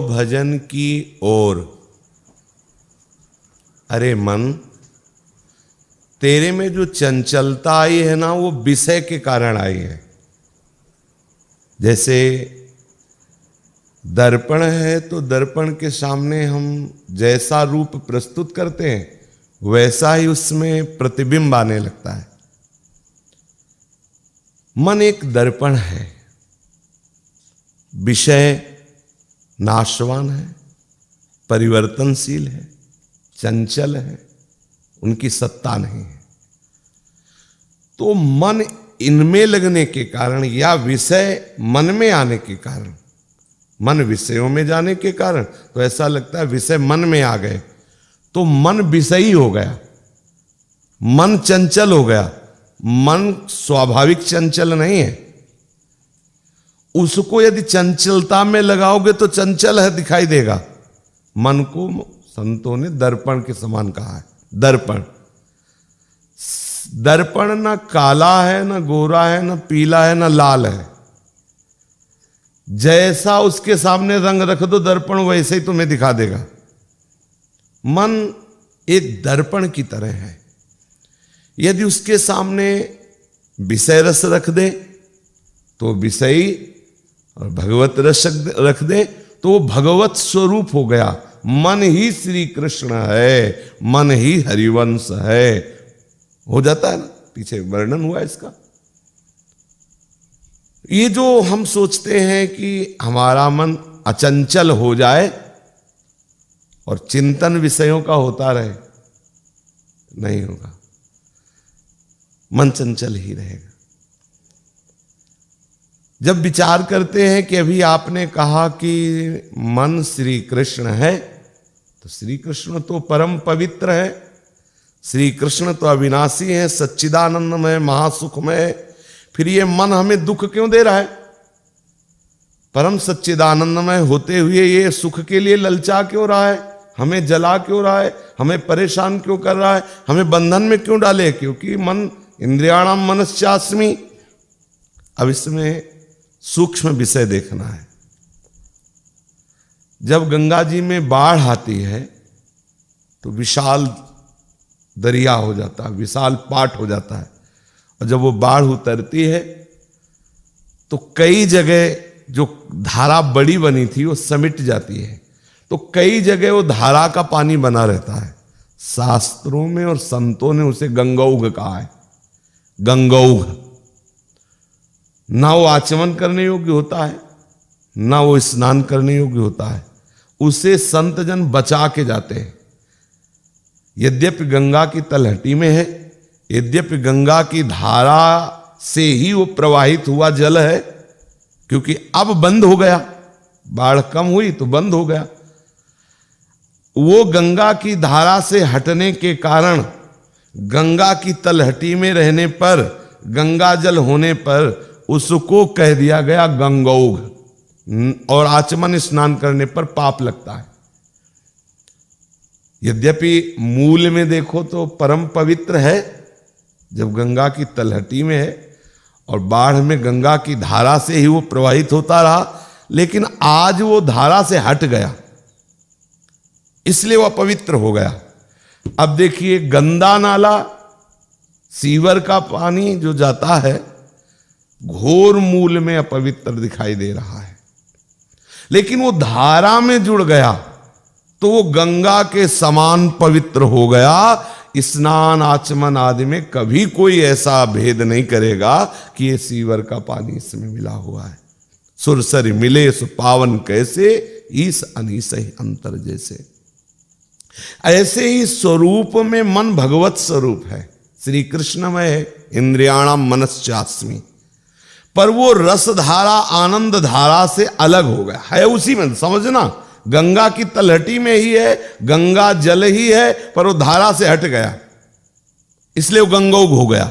भजन की ओर। अरे मन, तेरे में जो चंचलता आई है ना, वो विषय के कारण आई है। जैसे दर्पण है तो दर्पण के सामने हम जैसा रूप प्रस्तुत करते हैं वैसा ही उसमें प्रतिबिंब आने लगता है। मन एक दर्पण है, विषय नाशवान है, परिवर्तनशील है, चंचल है, उनकी सत्ता नहीं है। तो मन इनमें लगने के कारण या विषय मन में आने के कारण, मन विषयों में जाने के कारण, तो ऐसा लगता है विषय मन में आ गए तो मन विषयी हो गया, मन चंचल हो गया। मन स्वाभाविक चंचल नहीं है। उसको यदि चंचलता में लगाओगे तो चंचल है दिखाई देगा। मन को संतों ने दर्पण के समान कहा है। दर्पण, दर्पण ना काला है, ना गोरा है, ना पीला है, ना लाल है। जैसा उसके सामने रंग रख दो दर्पण वैसे ही तुम्हें दिखा देगा। मन एक दर्पण की तरह है। यदि उसके सामने विषय रस रख दे तो विषयी, और भगवत रस रख दे तो वो भगवत स्वरूप हो गया। मन ही श्री कृष्ण है, मन ही हरिवंश है, हो जाता है ना। पीछे वर्णन हुआ इसका। ये जो हम सोचते हैं कि हमारा मन अचंचल हो जाए और चिंतन विषयों का होता रहे, नहीं होगा। मन चंचल ही रहेगा। जब विचार करते हैं कि अभी आपने कहा कि मन श्री कृष्ण है, तो श्री कृष्ण तो परम पवित्र है, श्री कृष्ण तो अविनाशी है, सच्चिदानंदमय, महासुखमय। फिर ये मन हमें दुख क्यों दे रहा है? परम सच्चिदानंदमय होते हुए ये सुख के लिए ललचा क्यों रहा है? हमें जला क्यों रहा है? हमें परेशान क्यों कर रहा है? हमें बंधन में क्यों डाले? क्योंकि मन इंद्रियाणाम मनश्चास्मि। अब इसमें सूक्ष्म विषय देखना है। जब गंगा जी में बाढ़ आती है तो विशाल दरिया हो जाता है, विशाल पाट हो जाता है। और जब वो बाढ़ उतरती है तो कई जगह जो धारा बड़ी बनी थी वो समिट जाती है, तो कई जगह वो धारा का पानी बना रहता है। शास्त्रों में और संतों ने उसे गंगौघ कहा है। गंगौघ, ना वो आचमन करने योग्य होता है, ना वो स्नान करने योग्य होता है। उसे संत जन बचा के जाते हैं। यद्यपि गंगा की तलहटी में है, यद्यपि गंगा की धारा से ही वो प्रवाहित हुआ जल है, क्योंकि अब बंद हो गया, बाढ़ कम हुई तो बंद हो गया। वो गंगा की धारा से हटने के कारण, गंगा की तलहटी में रहने पर, गंगा जल होने पर उसको कह दिया गया गंगौघ, और आचमन स्नान करने पर पाप लगता है। यद्यपि मूल में देखो तो परम पवित्र है, जब गंगा की तलहटी में है और बाढ़ में गंगा की धारा से ही वो प्रवाहित होता रहा, लेकिन आज वो धारा से हट गया, इसलिए वह पवित्र हो गया। अब देखिए, गंदा नाला, सीवर का पानी जो जाता है, घोर मूल में अपवित्र दिखाई दे रहा है, लेकिन वो धारा में जुड़ गया तो वो गंगा के समान पवित्र हो गया। स्नान आचमन आदि में कभी कोई ऐसा भेद नहीं करेगा कि ये सीवर का पानी इसमें मिला हुआ है। सुरसरी मिले सो पावन कैसे, ईस अनीस ही अंतर जैसे। ऐसे ही स्वरूप में मन भगवत स्वरूप है, श्री कृष्णमय है, इंद्रियाणाम मनश्चास्मि। पर वो रस धारा, आनंद धारा से अलग हो गया है। उसी में समझना, गंगा की तलहटी में ही है, गंगा जल ही है, पर वो धारा से हट गया, इसलिए वो गंगौघ हो गया।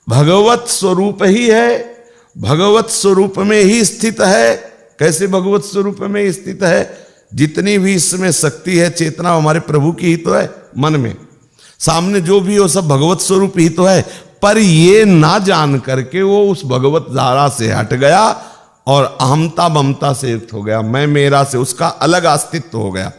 भगवत स्वरूप ही है, भगवत स्वरूप में ही स्थित है। कैसे भगवत स्वरूप में स्थित है? जितनी भी इसमें शक्ति है, चेतना हमारे प्रभु की ही तो है। मन में सामने जो भी हो सब भगवत स्वरूप ही तो है। पर ये ना जान करके वो उस भगवत धारा से हट गया और अहमता ममता से युक्त हो गया, मैं मेरा से उसका अलग अस्तित्व हो गया।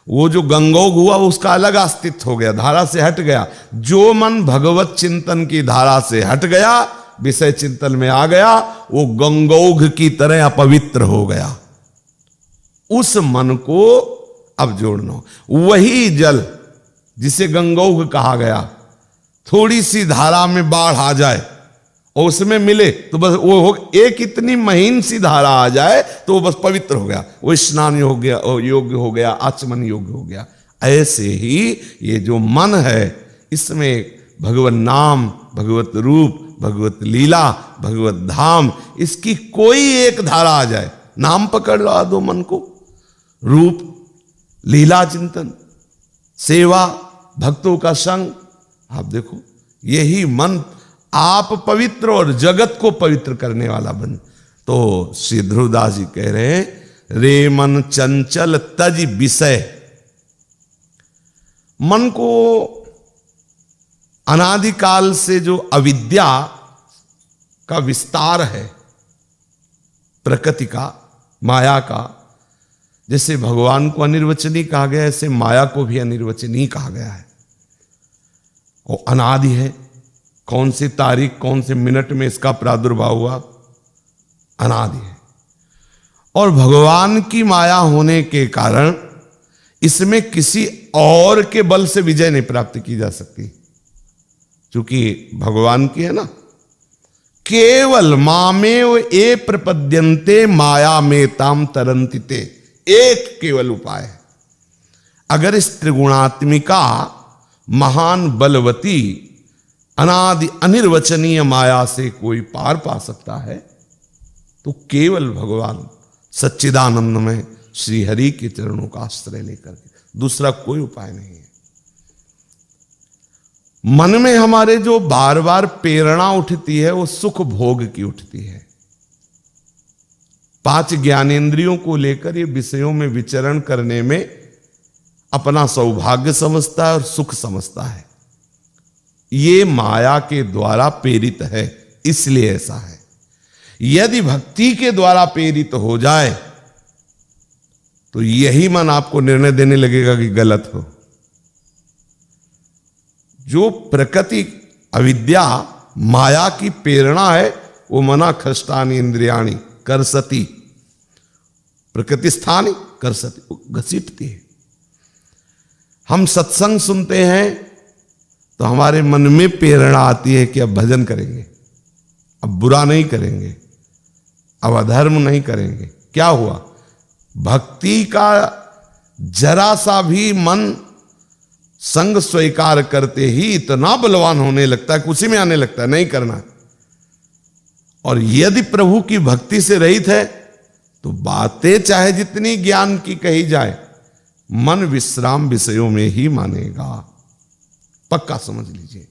वो जो गंगोग हुआ उसका अलग अस्तित्व हो गया, धारा से हट गया। जो मन भगवत चिंतन की धारा से हट गया, विषय चिंतन में आ गया, वो गंगोग की तरह अपवित्र हो गया। उस मन को अब जोड़ना, वही जल जिसे गंगोग कहा गया, थोड़ी सी धारा में बाढ़ आ जाए और उसमें मिले तो बस वो हो, एक इतनी महीन सी धारा आ जाए तो वो बस पवित्र हो गया, वो स्नान योग्य हो गया, आचमन योग्य हो गया। ऐसे ही ये जो मन है, इसमें भगवत नाम, भगवत रूप, भगवत लीला, भगवत धाम, इसकी कोई एक धारा आ जाए, नाम पकड़ लो दो मन को, रूप, लीला चिंतन, सेवा, भक्तों का संग, आप देखो यही मन आप पवित्र और जगत को पवित्र करने वाला बन। तो श्री ध्रुवदास जी कह रहे हैं, रे मन चंचल तज विषय। मन को अनादिकाल से जो अविद्या का विस्तार है, प्रकृति का, माया का, जैसे भगवान को अनिर्वचनीय कहा गया, ऐसे माया को भी अनिर्वचनीय कहा गया है। वो अनादि है, कौन सी तारीख, कौन से मिनट में इसका प्रादुर्भाव हुआ, अनादि है। और भगवान की माया होने के कारण इसमें किसी और के बल से विजय नहीं प्राप्त की जा सकती, क्योंकि भगवान की है ना। केवल मामेव ए प्रपद्यन्ते माया में ताम तरंतिते, एक केवल उपाय है। अगर इस त्रिगुणात्मिका महान बलवती अनादि अनिर्वचनीय माया से कोई पार पा सकता है तो केवल भगवान सच्चिदानंद में श्री हरि के चरणों का आश्रय लेकर के, दूसरा कोई उपाय नहीं है। मन में हमारे जो बार बार प्रेरणा उठती है वो सुख भोग की उठती है। 5 ज्ञानेंद्रियों को लेकर ये विषयों में विचरण करने में अपना सौभाग्य समझता है और सुख समझता है। ये माया के द्वारा प्रेरित है, इसलिए ऐसा है। यदि भक्ति के द्वारा प्रेरित हो जाए तो यही मन आपको निर्णय देने लगेगा कि गलत हो। जो प्रकृति अविद्या माया की प्रेरणा है वो मना खष्टानी इंद्रियाणी कर सती, प्रकृति स्थानी कर सती, घसीटती है। हम सत्संग सुनते हैं तो हमारे मन में प्रेरणा आती है कि अब भजन करेंगे, अब बुरा नहीं करेंगे, अब अधर्म नहीं करेंगे। क्या हुआ? भक्ति का जरा सा भी मन संग स्वीकार करते ही इतना बलवान होने लगता है कि उसी में आने लगता है, नहीं करना। और यदि प्रभु की भक्ति से रहित है तो बातें चाहे जितनी ज्ञान की कही जाए, मन विश्राम विषयों में ही मानेगा, पक्का समझ लीजिए।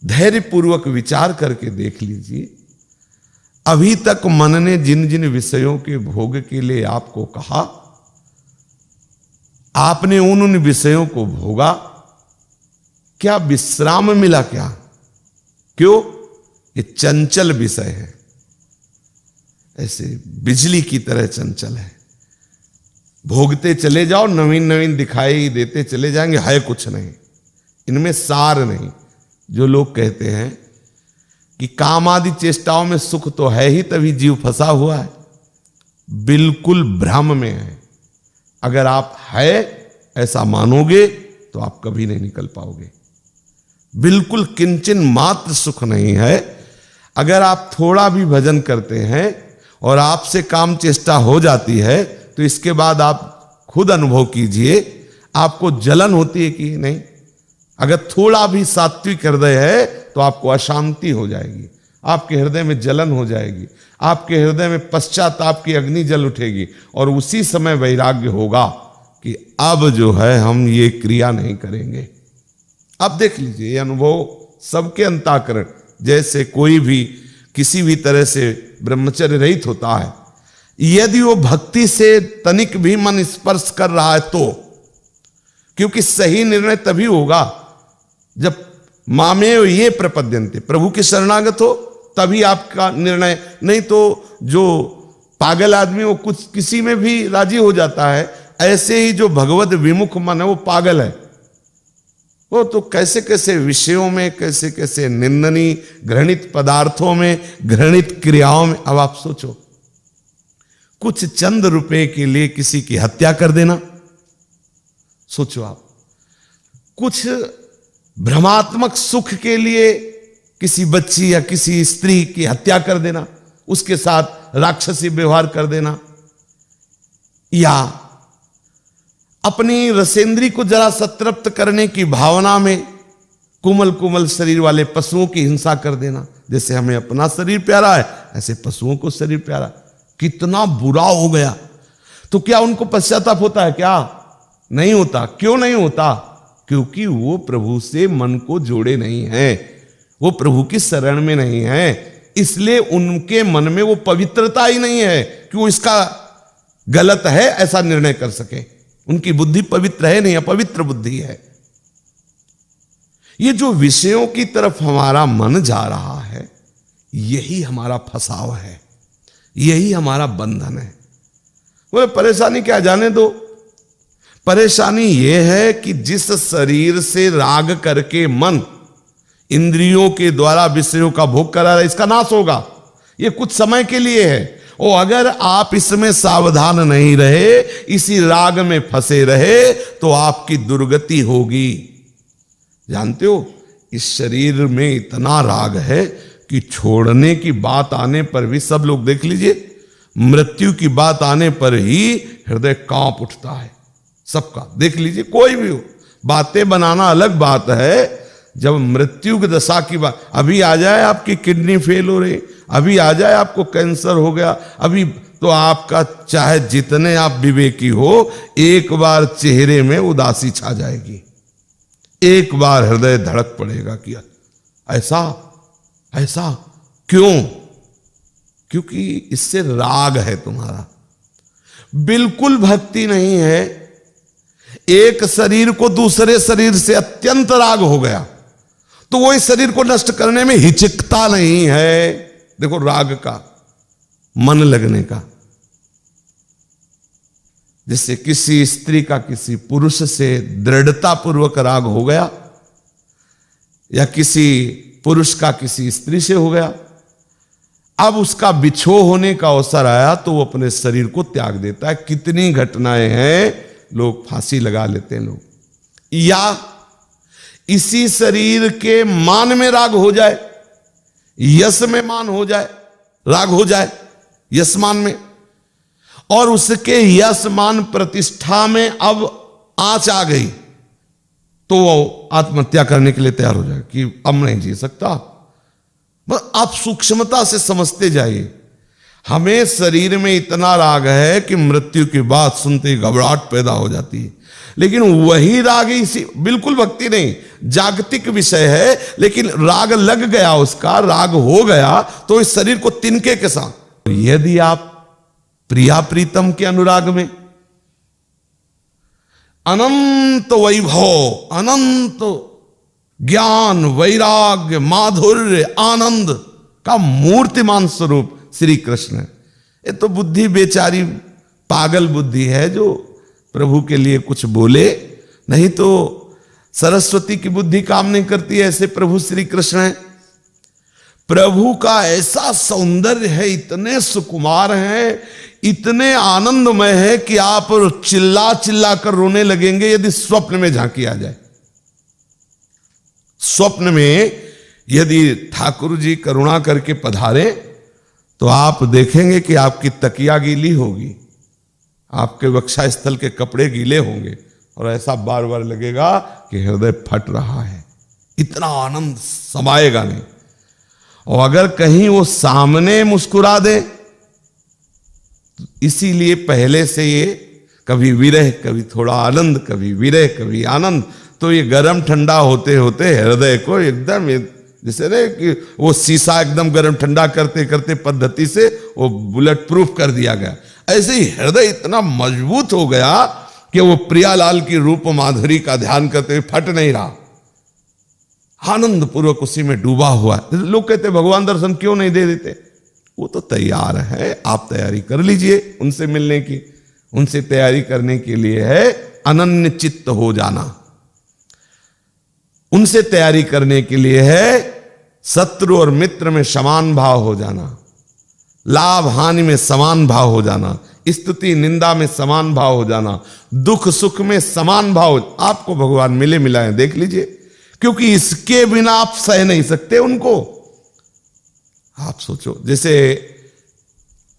धैर्य पूर्वक विचार करके देख लीजिए, अभी तक मन ने जिन जिन विषयों के भोग के लिए आपको कहा, आपने उन विषयों को भोगा, क्या विश्राम मिला? क्या? क्यों? ये चंचल विषय है, ऐसे बिजली की तरह चंचल है। भोगते चले जाओ, नवीन नवीन दिखाई देते चले जाएंगे, है कुछ नहीं, इनमें सार नहीं। जो लोग कहते हैं कि काम आदि चेष्टाओं में सुख तो है ही तभी जीव फंसा हुआ है, बिल्कुल भ्रम में है। अगर आप है ऐसा मानोगे तो आप कभी नहीं निकल पाओगे। बिल्कुल किंचन मात्र सुख नहीं है। अगर आप थोड़ा भी भजन करते हैं और आपसे काम चेष्टा हो जाती है तो इसके बाद आप खुद अनुभव कीजिए, आपको जलन होती है कि नहीं। अगर थोड़ा भी सात्विक हृदय है तो आपको अशांति हो जाएगी, आपके हृदय में जलन हो जाएगी, आपके हृदय में पश्चाताप की अग्नि जल उठेगी और उसी समय वैराग्य होगा कि अब जो है हम ये क्रिया नहीं करेंगे। अब देख लीजिए, ये अनुभव सबके अंतःकरण, जैसे कोई भी किसी भी तरह से ब्रह्मचर्य रहित होता है, यदि वो भक्ति से तनिक भी मन स्पर्श कर रहा है तो, क्योंकि सही निर्णय तभी होगा जब मामेव ये प्रपद्यन्ते, प्रभु के शरणागत हो तभी आपका निर्णय, नहीं तो जो पागल आदमी वो कुछ किसी में भी राजी हो जाता है, ऐसे ही जो भगवत विमुख मन है वो पागल है। वो तो कैसे कैसे विषयों में, कैसे कैसे निंदनीय घृणित पदार्थों में, घृणित क्रियाओं में। अब आप सोचो, कुछ चंद रुपए के लिए किसी की हत्या कर देना, सोचो आप, कुछ भ्रमात्मक सुख के लिए किसी बच्ची या किसी स्त्री की हत्या कर देना, उसके साथ राक्षसी व्यवहार कर देना, या अपनी रसेंद्री को जरा संतृप्त करने की भावना में कोमल कोमल शरीर वाले पशुओं की हिंसा कर देना। जैसे हमें अपना शरीर प्यारा है, ऐसे पशुओं को शरीर प्यारा। कितना बुरा हो गया। तो क्या उनको पश्चाताप होता है? क्या नहीं होता? क्यों नहीं होता? क्योंकि वो प्रभु से मन को जोड़े नहीं है, वो प्रभु की शरण में नहीं है। इसलिए उनके मन में वो पवित्रता ही नहीं है कि वो इसका गलत है ऐसा निर्णय कर सके। उनकी बुद्धि पवित्र है नहीं, अपवित्र बुद्धि है। ये जो विषयों की तरफ हमारा मन जा रहा है, यही हमारा फसाव है, यही हमारा बंधन है। बोले परेशानी क्या, जाने दो। परेशानी यह है कि जिस शरीर से राग करके मन इंद्रियों के द्वारा विषयों का भोग करा रहा है, इसका नाश होगा। यह कुछ समय के लिए है, और अगर आप इसमें सावधान नहीं रहे, इसी राग में फंसे रहे, तो आपकी दुर्गति होगी। जानते हो, इस शरीर में इतना राग है कि छोड़ने की बात आने पर भी, सब लोग देख लीजिए, मृत्यु की बात आने पर ही हृदय कांप उठता है सबका। देख लीजिए, कोई भी हो। बातें बनाना अलग बात है, जब मृत्यु की दशा की बात, अभी आ जाए आपकी किडनी फेल हो रही, अभी आ जाए आपको कैंसर हो गया, अभी तो आपका चाहे जितने आप विवेकी हो, एक बार चेहरे में उदासी छा जाएगी, एक बार हृदय धड़क पड़ेगा कि ऐसा ऐसा क्यों? क्योंकि इससे राग है तुम्हारा, बिल्कुल भक्ति नहीं है। एक शरीर को दूसरे शरीर से अत्यंत राग हो गया, तो वो इस शरीर को नष्ट करने में हिचकता नहीं है। देखो, राग का, मन लगने का। जैसे किसी स्त्री का किसी पुरुष से दृढ़ता पूर्वक राग हो गया, या किसी पुरुष का किसी स्त्री से हो गया, अब उसका बिछो होने का अवसर आया तो वो अपने शरीर को त्याग देता है। कितनी घटनाएं हैं, लोग फांसी लगा लेते हैं लोग। या इसी शरीर के मान में राग हो जाए, यश में मान हो जाए, राग हो जाए यश मान में, और उसके यश मान प्रतिष्ठा में अब आंच आ गई, तो वो आत्महत्या करने के लिए तैयार हो जाए कि अब नहीं जी सकता। बस आप सूक्ष्मता से समझते जाइए। हमें शरीर में इतना राग है कि मृत्यु की बात सुनते ही घबराहट पैदा हो जाती है, लेकिन वही राग इसी, बिल्कुल भक्ति नहीं, जागतिक विषय है, लेकिन राग लग गया, उसका राग हो गया, तो इस शरीर को तिनके के साथ। यदि आप प्रिया प्रीतम के अनुराग में अनंत वैभव, अनंत ज्ञान, वैराग्य, माधुर्य, आनंद का मूर्तिमान स्वरूप श्री कृष्ण है। ये तो बुद्धि बेचारी पागल बुद्धि है जो प्रभु के लिए कुछ बोले, नहीं तो सरस्वती की बुद्धि काम नहीं करती है, ऐसे प्रभु श्री कृष्ण है। प्रभु का ऐसा सौंदर्य है, इतने सुकुमार हैं, इतने आनंदमय है कि आप चिल्ला चिल्ला कर रोने लगेंगे यदि स्वप्न में झांकी आ जाए। स्वप्न में यदि ठाकुर जी करुणा करके पधारे तो आप देखेंगे कि आपकी तकिया गीली होगी, आपके वक्षा स्थल के कपड़े गीले होंगे, और ऐसा बार बार लगेगा कि हृदय फट रहा है, इतना आनंद समाएगा नहीं। और अगर कहीं वो सामने मुस्कुरा दे, तो इसीलिए पहले से ये कभी विरह, कभी थोड़ा आनंद, कभी विरह, कभी आनंद, तो ये गर्म ठंडा होते होते हृदय को एकदम, जैसे ना कि वो शीशा एकदम गर्म ठंडा करते करते पद्धति से वो बुलेट प्रूफ कर दिया गया, ऐसे ही हृदय इतना मजबूत हो गया कि वो प्रियालाल की रूप माधुरी का ध्यान करते हुए फट नहीं रहा। आनंद पूर्वक उसी में डूबा हुआ है। लोग कहते भगवान दर्शन क्यों नहीं दे देते? वो तो तैयार है, आप तैयारी कर लीजिए उनसे मिलने की। उनसे तैयारी करने के लिए है अनन्य चित्त हो जाना। उनसे तैयारी करने के लिए है शत्रु और मित्र में समान भाव हो जाना, लाभ हानि में समान भाव हो जाना, स्तुति निंदा में समान भाव हो जाना, दुख सुख में समान भाव। आपको भगवान मिले मिलाए देख लीजिए, क्योंकि इसके बिना आप सह नहीं सकते उनको। आप सोचो, जैसे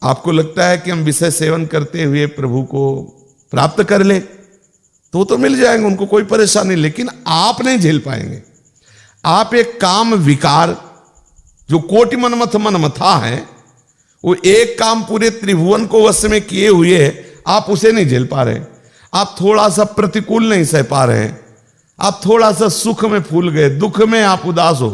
आपको लगता है कि हम विषय सेवन करते हुए प्रभु को प्राप्त कर ले तो मिल जाएंगे, उनको कोई परेशानी, लेकिन आप नहीं झेल पाएंगे। आप एक काम विकार जो कोटि मनमथ मनमथा है, वो एक काम पूरे त्रिभुवन को वश में किए हुए है, आप उसे नहीं झेल पा रहे। आप थोड़ा सा प्रतिकूल नहीं सह पा रहे हैं, आप थोड़ा सा सुख में फूल गए, दुख में आप उदास हो,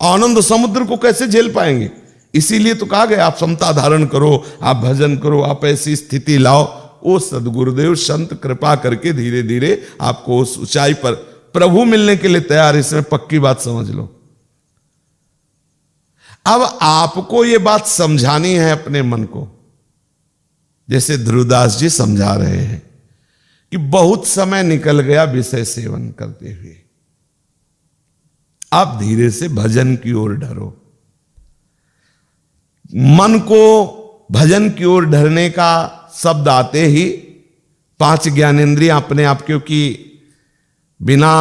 आनंद समुद्र को कैसे झेल पाएंगे? इसीलिए तो कहा गया आप समता धारण करो, आप भजन करो, आप ऐसी स्थिति लाओ। वो सदगुरुदेव संत कृपा करके धीरे धीरे आपको उस ऊंचाई पर प्रभु मिलने के लिए तैयार। इसमें पक्की बात समझ लो। अब आपको ये बात समझानी है अपने मन को, जैसे ध्रुवदास जी समझा रहे हैं कि बहुत समय निकल गया विषय सेवन करते हुए, आप धीरे से भजन की ओर ढरो। मन को भजन की ओर ढरने का शब्द आते ही 5 ज्ञानेंद्रियां अपने आप, क्योंकि बिना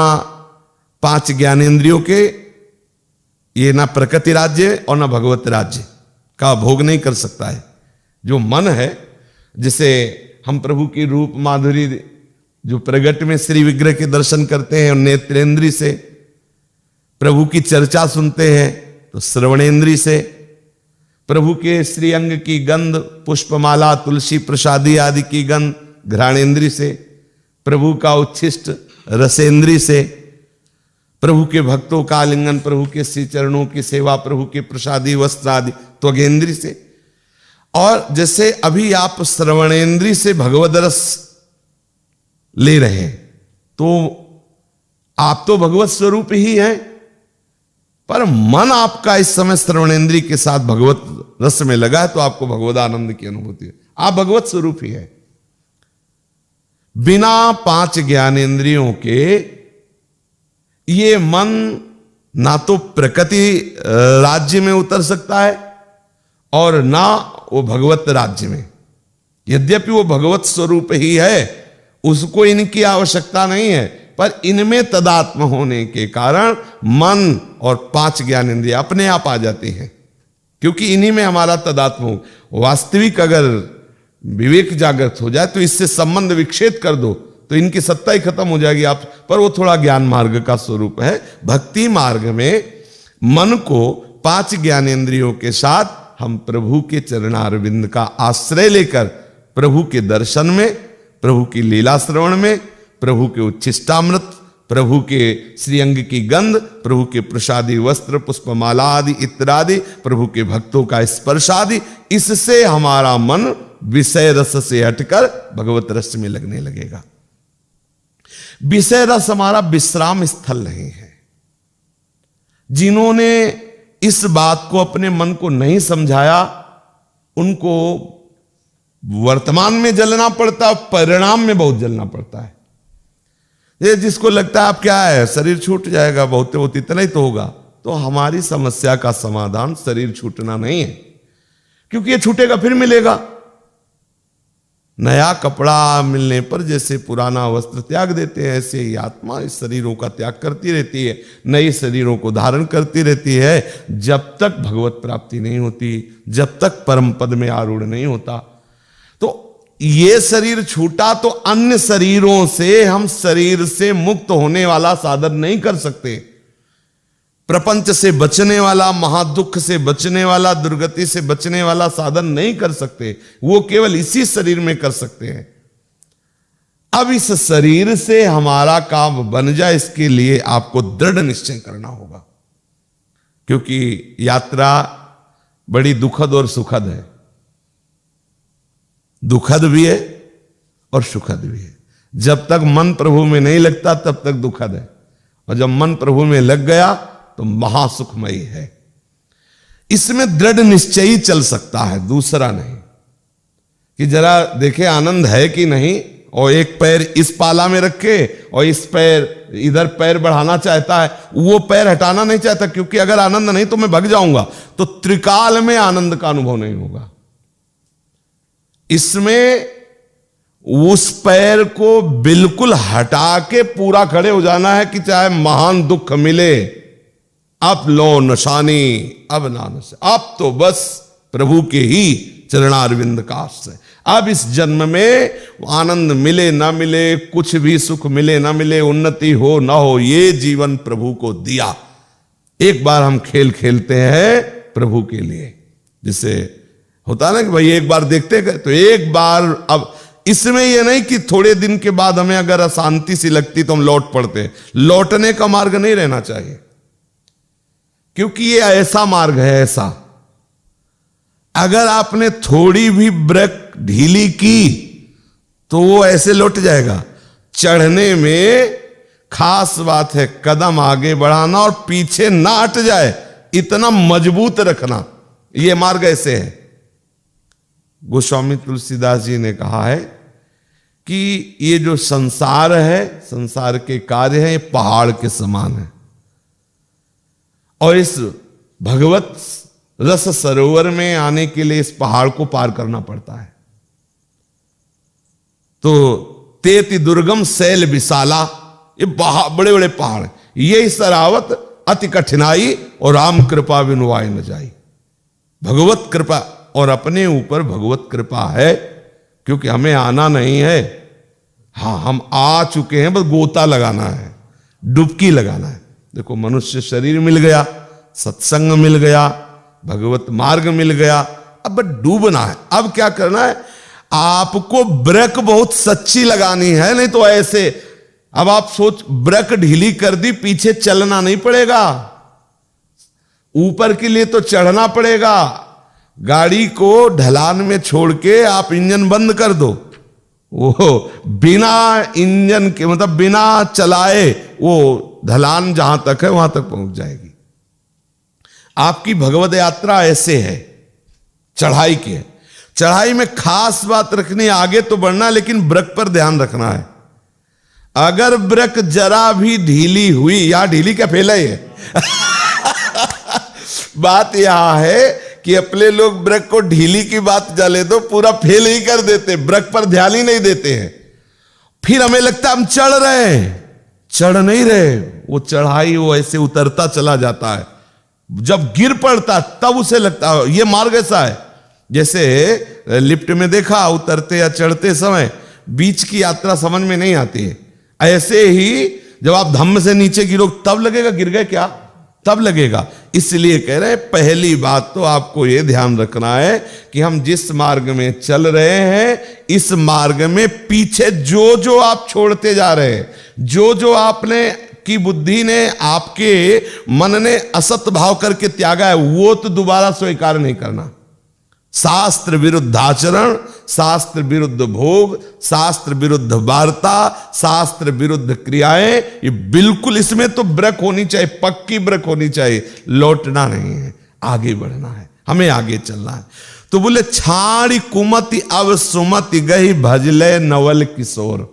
5 ज्ञानेंद्रियों के ये ना प्रकृति राज्य और ना भगवत राज्य का भोग नहीं कर सकता है। जो मन है, जिसे हम प्रभु की रूप माधुरी जो प्रगट में श्री विग्रह के दर्शन करते हैं और नेत्रेंद्री से, प्रभु की चर्चा सुनते हैं तो श्रवणेंद्री से, प्रभु के श्री अंग की गंध पुष्पमाला तुलसी प्रसादी आदि की गंध घ्राणेंद्री से, प्रभु का उच्छिष्ट रसेंद्री से, प्रभु के भक्तों का आलिंगन, प्रभु के श्री चरणों की सेवा, प्रभु के प्रसादी वस्त्र आदि त्वगेंद्री से। और जैसे अभी आप श्रवणेंद्री से भगवद रस ले रहे हैं, तो आप तो भगवत स्वरूप ही हैं, पर मन आपका इस समय श्रवणेंद्री के साथ भगवत रस में लगा है, तो आपको भगवत आनंद की अनुभूति है। आप भगवत स्वरूप ही है। बिना 5 ज्ञानेंद्रियों के ये मन ना तो प्रकृति राज्य में उतर सकता है और ना वो भगवत राज्य में। यद्यपि वो भगवत स्वरूप ही है, उसको इनकी आवश्यकता नहीं है, पर इनमें तदात्म होने के कारण मन और 5 ज्ञानेंद्रियां अपने आप आ जाती हैं, क्योंकि इन्हीं में हमारा तदात्म हो। वास्तविक अगर विवेक जागृत हो जाए तो इससे संबंध विच्छेद कर दो तो इनकी सत्ता ही खत्म हो जाएगी। आप पर वो थोड़ा ज्ञान मार्ग का स्वरूप है। भक्ति मार्ग में मन को 5 ज्ञानेंद्रियों के साथ हम प्रभु के चरणारविंद का आश्रय लेकर प्रभु के दर्शन में, प्रभु की लीला श्रवण में, प्रभु के उच्छिष्टामृत, प्रभु के श्रीअंग की गंध, प्रभु के प्रसादी वस्त्र पुष्पमाला आदि इत्यादि, प्रभु के भक्तों का स्पर्श आदि, इससे हमारा मन विषय रस से हटकर भगवत रस में लगने लगेगा। विषय रस हमारा विश्राम स्थल नहीं है। जिन्होंने इस बात को अपने मन को नहीं समझाया, उनको वर्तमान में जलना पड़ता, परिणाम में बहुत जलना पड़ता है। ये जिसको लगता है आप क्या है, शरीर छूट जाएगा, बहुत बहुत इतना ही तो होगा, तो हमारी समस्या का समाधान शरीर छूटना नहीं है, क्योंकि ये छूटेगा फिर मिलेगा। नया कपड़ा मिलने पर जैसे पुराना वस्त्र त्याग देते हैं, ऐसे ही आत्मा इस शरीरों का त्याग करती रहती है, नए शरीरों को धारण करती रहती है, जब तक भगवत प्राप्ति नहीं होती, जब तक परम पद में आरूढ़ नहीं होता। तो ये शरीर छूटा तो अन्य शरीरों से हम शरीर से मुक्त होने वाला साधन नहीं कर सकते। प्रपंच से बचने वाला, महादुख से बचने वाला, दुर्गति से बचने वाला साधन नहीं कर सकते, वो केवल इसी शरीर में कर सकते हैं। अब इस शरीर से हमारा काम बन जाए, इसके लिए आपको दृढ़ निश्चय करना होगा, क्योंकि यात्रा बड़ी दुखद और सुखद है। दुखद भी है और सुखद भी है। जब तक मन प्रभु में नहीं लगता तब तक दुखद है, और जब मन प्रभु में लग गया तो महासुखमयी है। इसमें दृढ़ निश्चयी चल सकता है, दूसरा नहीं। कि जरा देखे आनंद है कि नहीं, और एक पैर इस पाला में रखे और इस पैर इधर पैर बढ़ाना चाहता है, वो पैर हटाना नहीं चाहता, क्योंकि अगर आनंद नहीं तो मैं भग जाऊंगा, तो त्रिकाल में आनंद का अनुभव नहीं होगा। इसमें उस पैर को बिल्कुल हटा के पूरा खड़े हो जाना है कि चाहे महान दुख मिले, अब लो नशानी अब ना नशा, अब तो बस प्रभु के ही चरणारविंद का आश्रय। अब इस जन्म में आनंद मिले ना मिले, कुछ भी सुख मिले ना मिले, उन्नति हो ना हो, ये जीवन प्रभु को दिया। एक बार हम खेल खेलते हैं प्रभु के लिए, जिसे होता ना कि भाई एक बार देखते गए तो एक बार। अब इसमें यह नहीं कि थोड़े दिन के बाद हमें अगर अशांति सी लगती तो हम लौट पड़ते, लौटने का मार्ग नहीं रहना चाहिए, क्योंकि ये ऐसा मार्ग है ऐसा, अगर आपने थोड़ी भी ब्रेक ढीली की तो वो ऐसे लौट जाएगा। चढ़ने में खास बात है कदम आगे बढ़ाना और पीछे ना हट जाए, इतना मजबूत रखना, ये मार्ग ऐसे है। गोस्वामी तुलसीदास जी ने कहा है कि ये जो संसार है, संसार के कार्य हैं, ये पहाड़ के समान है, और इस भगवत रस सरोवर में आने के लिए इस पहाड़ को पार करना पड़ता है। तो तेति दुर्गम शैल विशाला, ये बड़े बड़े पहाड़, ये सरावत अति कठिनाई और राम कृपा विनुवाई न जाई। भगवत कृपा, और अपने ऊपर भगवत कृपा है, क्योंकि हमें आना नहीं है। हाँ, हम आ चुके हैं, बस गोता लगाना है, डुबकी लगाना है। देखो, मनुष्य शरीर मिल गया, सत्संग मिल गया, भगवत मार्ग मिल गया, अब डूबना है। अब क्या करना है, आपको ब्रेक बहुत सच्ची लगानी है, नहीं तो ऐसे अब आप सोच, ब्रेक ढीली कर दी, पीछे चलना नहीं पड़ेगा, ऊपर के लिए तो चढ़ना पड़ेगा। गाड़ी को ढलान में छोड़ के आप इंजन बंद कर दो, वो बिना इंजन के, मतलब बिना चलाए, वो ढलान जहां तक है वहां तक पहुंच जाएगी। आपकी भगवत यात्रा ऐसे है, चढ़ाई की है। चढ़ाई में खास बात रखनी, आगे तो बढ़ना, लेकिन ब्रेक पर ध्यान रखना है। अगर ब्रेक जरा भी ढीली हुई, या ढीली क्या फैला है बात यहां है कि अपने लोग ब्रेक को ढीली की बात डाले तो पूरा फेल ही कर देते, ब्रेक पर ध्यान ही नहीं देते हैं। फिर हमें लगता है हम चढ़ रहे हैं, चढ़ नहीं रहे। वो चढ़ाई वो ऐसे उतरता चला जाता है, जब गिर पड़ता तब उसे लगता है। ये मार्ग ऐसा है, जैसे लिफ्ट में देखा, उतरते या चढ़ते समय बीच की यात्रा समझ में नहीं आती है, ऐसे ही जब आप धम्म से नीचे गिरो तब लगेगा गिर गए क्या, तब लगेगा। इसलिए कह रहे हैं, पहली बात तो आपको यह ध्यान रखना है कि हम जिस मार्ग में चल रहे हैं, इस मार्ग में पीछे जो जो आप छोड़ते जा रहे हैं, जो जो आपने की बुद्धि ने, आपके मन ने असत भाव करके त्यागा है, वो तो दोबारा स्वीकार नहीं करना। शास्त्र विरुद्ध आचरण, शास्त्र विरुद्ध भोग, शास्त्र विरुद्ध वार्ता, शास्त्र विरुद्ध क्रियाएं, ये बिल्कुल, इसमें तो ब्रेक होनी चाहिए, पक्की ब्रेक होनी चाहिए। लौटना नहीं है, आगे बढ़ना है, हमें आगे चलना है। तो बोले, छाड़ी कुमति अब सुमति गही भजले नवल किशोर।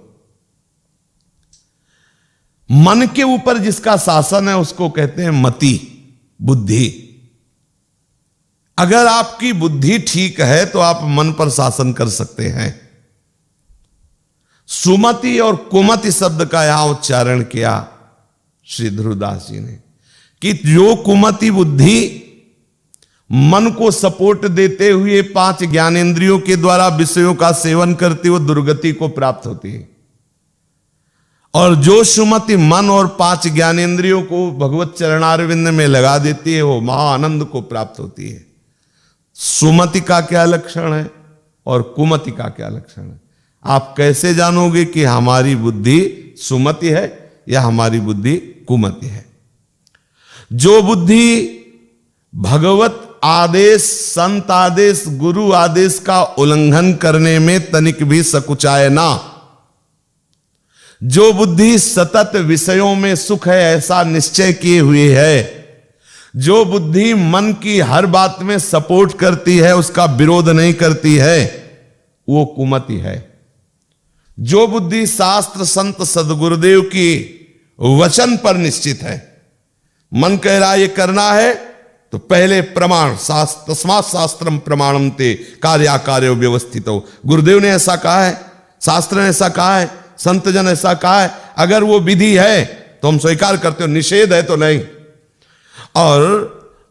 मन के ऊपर जिसका शासन है उसको कहते हैं मति, बुद्धि। अगर आपकी बुद्धि ठीक है तो आप मन पर शासन कर सकते हैं। सुमति और कुमति शब्द का यहां उच्चारण किया श्री ध्रुवदास जी ने, कि जो कुमति बुद्धि मन को सपोर्ट देते हुए 5 ज्ञानेंद्रियों के द्वारा विषयों का सेवन करती वो दुर्गति को प्राप्त होती है, और जो सुमति मन और 5 ज्ञानेंद्रियों को भगवत चरणारविंद में लगा देती है वो महाआनंद को प्राप्त होती है। सुमति का क्या लक्षण है और कुमति का क्या लक्षण है, आप कैसे जानोगे कि हमारी बुद्धि सुमति है या हमारी बुद्धि कुमति है? जो बुद्धि भगवत आदेश, संत आदेश, गुरु आदेश का उल्लंघन करने में तनिक भी सकुचाए ना, जो बुद्धि सतत विषयों में सुख है ऐसा निश्चय किए हुए है, जो बुद्धि मन की हर बात में सपोर्ट करती है, उसका विरोध नहीं करती है, वो कुमति है। जो बुद्धि शास्त्र संत सदगुरुदेव की वचन पर निश्चित है, मन कह रहा ये करना है तो पहले प्रमाण, तस्मात् शास्त्रम प्रमाणम ते कार्याकार्यो व्यवस्थितो। गुरुदेव ने ऐसा कहा है, शास्त्र ने ऐसा कहा है, संत जन ऐसा कहा है, अगर वो विधि है तो हम स्वीकार करते हो, निषेध है तो नहीं। और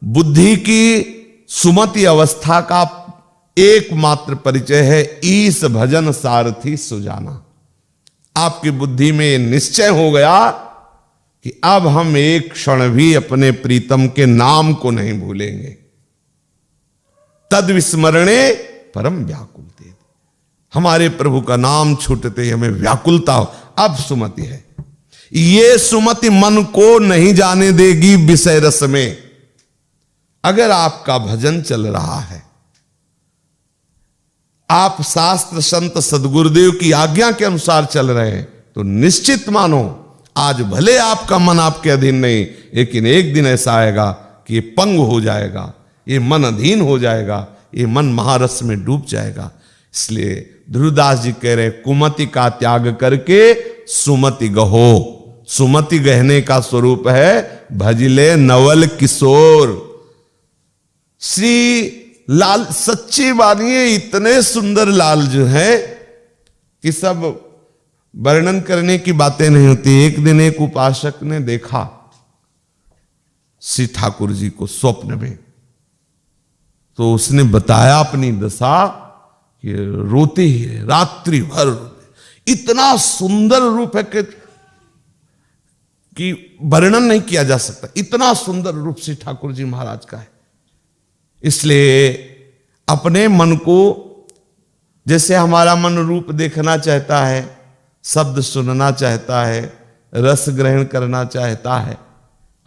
बुद्धि की सुमति अवस्था का एकमात्र परिचय है ईश भजन सारथी सुजाना। आपकी बुद्धि में निश्चय हो गया कि अब हम एक क्षण भी अपने प्रीतम के नाम को नहीं भूलेंगे। तद विस्मरणे परम व्याकुलते, हमारे प्रभु का नाम छूटते हमें व्याकुलता हो, अब सुमति है। ये सुमति मन को नहीं जाने देगी विषय रस में। अगर आपका भजन चल रहा है, आप शास्त्र संत सदगुरुदेव की आज्ञा के अनुसार चल रहे हैं, तो निश्चित मानो आज भले आपका मन आपके अधीन नहीं, लेकिन एक दिन ऐसा आएगा कि ये पंग हो जाएगा, ये मन अधीन हो जाएगा, ये मन महारस में डूब जाएगा। इसलिए ध्रुवदास जी कह रहे कुमति का त्याग करके सुमति गहो। सुमति गहने का स्वरूप है भजले नवल किशोर। श्री लाल सच्ची मानिए, इतने सुंदर लाल जो है कि सब वर्णन करने की बातें नहीं होती। एक दिन एक उपासक ने देखा श्री ठाकुर जी को स्वप्न में, तो उसने बताया अपनी दशा कि रोते ही है, रात्रि भर। इतना सुंदर रूप है कि वर्णन नहीं किया जा सकता, इतना सुंदर रूप श्री ठाकुर जी महाराज का है। इसलिए अपने मन को, जैसे हमारा मन रूप देखना चाहता है, शब्द सुनना चाहता है, रस ग्रहण करना चाहता है,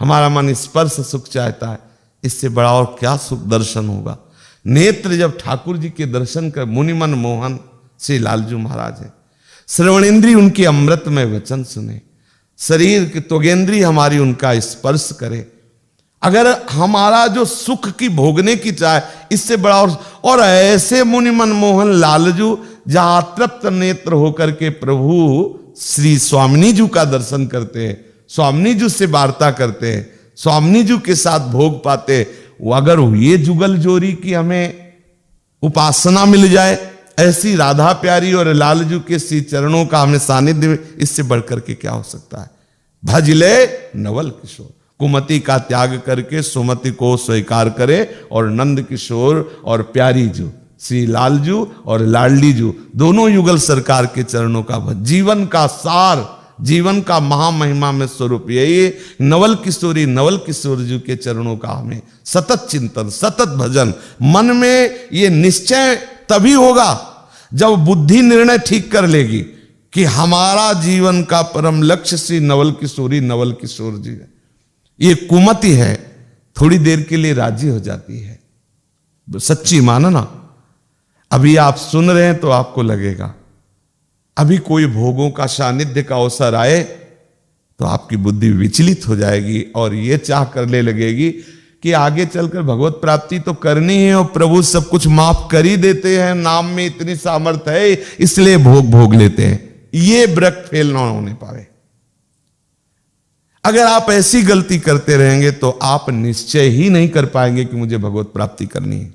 हमारा मन स्पर्श सुख चाहता है, इससे बड़ा और क्या सुख दर्शन होगा। नेत्र जब ठाकुर जी के दर्शन कर, मुनिमन मोहन श्री लालजू महाराज है। श्रवणेन्द्री उनके अमृत में वचन सुने, शरीर की त्वगेंद्री हमारी उनका स्पर्श करे। अगर हमारा जो सुख की भोगने की चाहे, इससे बड़ा और ऐसे मुनिमन मोहन लालजू जहां तृप्त नेत्र होकर के प्रभु श्री स्वामिनी जी का दर्शन करते हैं, स्वामिनी जी से वार्ता करते हैं, स्वामिनी जी के साथ भोग पाते, वो अगर ये जुगल जोरी की हमें उपासना मिल जाए, ऐसी राधा प्यारी और लालजू के श्री चरणों का हमें सानिध्य, इससे बढ़कर के क्या हो सकता है। भजले नवल किशोर, कुमति का त्याग करके सुमति को स्वीकार करे और नंद किशोर और प्यारी जू श्री लालजू और लाडली जू दोनों युगल सरकार के चरणों का जीवन का सार, जीवन का महामहिमा में स्वरूप यही नवल किशोरी नवल किशोर जी के चरणों का हमें सतत चिंतन, सतत भजन। मन में ये निश्चय तभी होगा जब बुद्धि निर्णय ठीक कर लेगी कि हमारा जीवन का परम लक्ष्य श्री नवल किशोरी नवल किशोर जी है। ये कुमति है, थोड़ी देर के लिए राजी हो जाती है। सच्ची मानना, अभी आप सुन रहे हैं तो आपको लगेगा, अभी कोई भोगों का सानिध्य का अवसर आए तो आपकी बुद्धि विचलित हो जाएगी और ये चाह करने लगेगी कि आगे चलकर भगवत प्राप्ति तो करनी है और प्रभु सब कुछ माफ कर ही देते हैं, नाम में इतनी सामर्थ्य है, इसलिए भोग लेते हैं। ये ब्रक फेल ना होने पाए। अगर आप ऐसी गलती करते रहेंगे तो आप निश्चय ही नहीं कर पाएंगे कि मुझे भगवत प्राप्ति करनी है।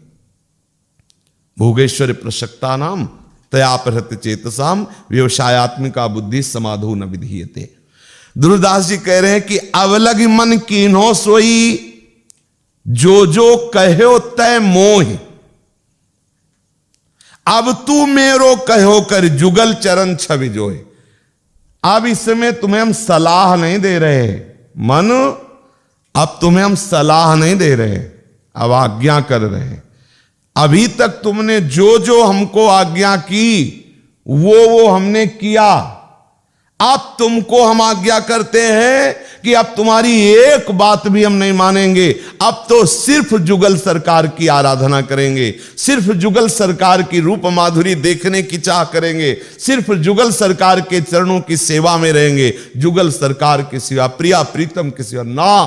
भोगेश्वर प्रसक्ता नाम तयापहृत चेतसाम व्यवसायत्मिका बुद्धि समाधो न विधीयते। ध्रुवदास जी कह रहे हैं कि अवलग मन कीन्हो सोई, जो जो कहो तय मोह, अब तू मेरो कहो कर जुगल चरण छवि जोए। अब इसमें तुम्हें हम सलाह नहीं दे रहे मन, अब तुम्हें हम सलाह नहीं दे रहे, अब आज्ञा कर रहे हैं। अभी तक तुमने जो जो हमको आज्ञा की वो हमने किया, अब तुमको हम आज्ञा करते हैं कि अब तुम्हारी एक बात भी हम नहीं मानेंगे। अब तो सिर्फ जुगल सरकार की आराधना करेंगे, सिर्फ जुगल सरकार की रूप माधुरी देखने की चाह करेंगे, सिर्फ जुगल सरकार के चरणों की सेवा में रहेंगे। जुगल सरकार के सिवा, प्रिया प्रीतम के सिवा ना।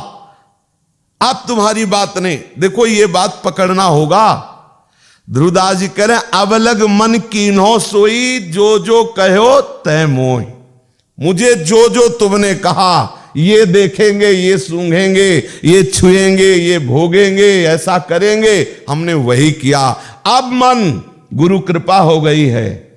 अब तुम्हारी बात नहीं। देखो ये बात पकड़ना होगा। ध्रुवदास जी कह रहे हैं, अब लग मन कीन्हो सोई, जो जो कहो तय मोहि। मुझे जो जो तुमने कहा, ये देखेंगे, ये सूंघेंगे, ये छुएंगे, ये भोगेंगे, ऐसा करेंगे, हमने वही किया। अब मन, गुरु कृपा हो गई है,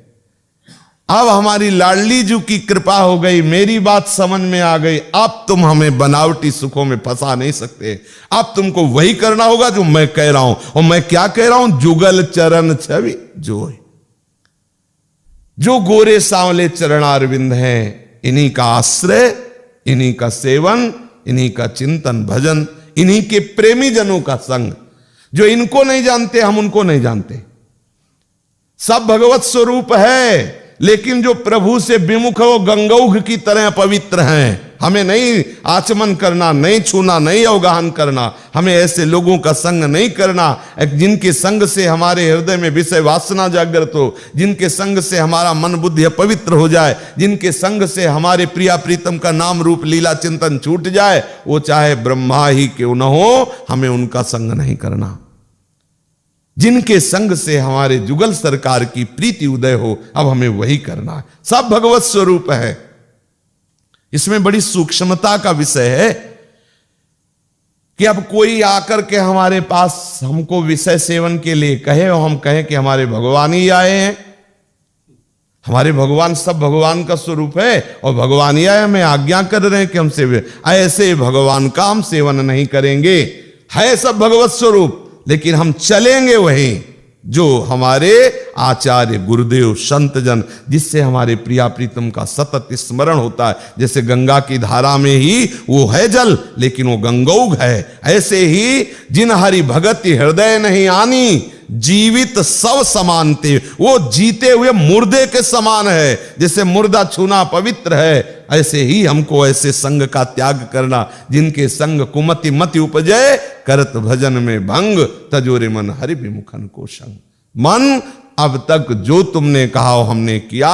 अब हमारी लाडली जी की कृपा हो गई, मेरी बात समझ में आ गई। अब तुम हमें बनावटी सुखों में फंसा नहीं सकते। अब तुमको वही करना होगा जो मैं कह रहा हूं। और मैं क्या कह रहा हूं? जुगल चरण छवि जो है, जो गोरे सांवले चरणारविंद हैं, इन्हीं का आश्रय, इन्हीं का सेवन, इन्हीं का चिंतन भजन, इन्हीं के प्रेमी जनों का संग। जो इनको नहीं जानते, हम उनको नहीं जानते। सब भगवत स्वरूप है, लेकिन जो प्रभु से विमुख है वो गंगौघ की तरह पवित्र हैं। हमें नहीं आचमन करना, नहीं छूना, नहीं अवगाहन करना, हमें ऐसे लोगों का संग नहीं करना जिनके संग से हमारे हृदय में विषय वासना जागृत हो, जिनके संग से हमारा मन बुद्धि अपवित्र हो जाए, जिनके संग से हमारे प्रिया प्रीतम का नाम रूप लीला चिंतन छूट जाए। वो चाहे ब्रह्मा ही क्यों न हो, हमें उनका संग नहीं करना। जिनके संग से हमारे जुगल सरकार की प्रीति उदय हो, अब हमें वही करना है। सब भगवत स्वरूप है। इसमें बड़ी सूक्ष्मता का विषय है कि अब कोई आकर के हमारे पास हमको विषय सेवन के लिए कहे और हम कहें कि हमारे भगवान ही आए हैं। हमारे भगवान, सब भगवान का स्वरूप है और भगवान ही आए, हमें आज्ञा कर रहे हैं कि हमसे ऐसे भगवान का हम सेवन नहीं करेंगे। है सब भगवत स्वरूप, लेकिन हम चलेंगे वहीं जो हमारे आचार्य गुरुदेव संत जन, जिससे हमारे प्रिया प्रीतम का सतत स्मरण होता है। जैसे गंगा की धारा में ही वो है जल, लेकिन वो गंगौघ है। ऐसे ही जिन हरि भगति हृदय नहीं आनी, जीवित सब समानते, वो जीते हुए मुर्दे के समान है। जैसे मुर्दा छूना पवित्र है, ऐसे ही हमको ऐसे संग का त्याग करना जिनके संग कुमति मति उपजय, करत भजन में भंग, तजोरे मन हरि विमुखन को संग। मन, अब तक जो तुमने कहा हो हमने किया,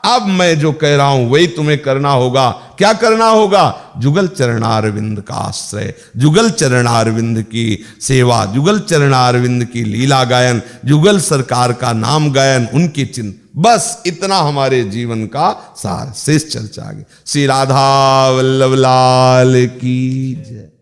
अब मैं जो कह रहा हूं वही तुम्हें करना होगा। क्या करना होगा? जुगल चरणारविंद का आश्रय, जुगल चरणारविंद की सेवा, जुगल चरणारविंद की लीला गायन, जुगल सरकार का नाम गायन, उनके चिन्ह, बस इतना हमारे जीवन का सार। शेष चर्चा आगे। श्री राधा वल्लभ लाल की जय।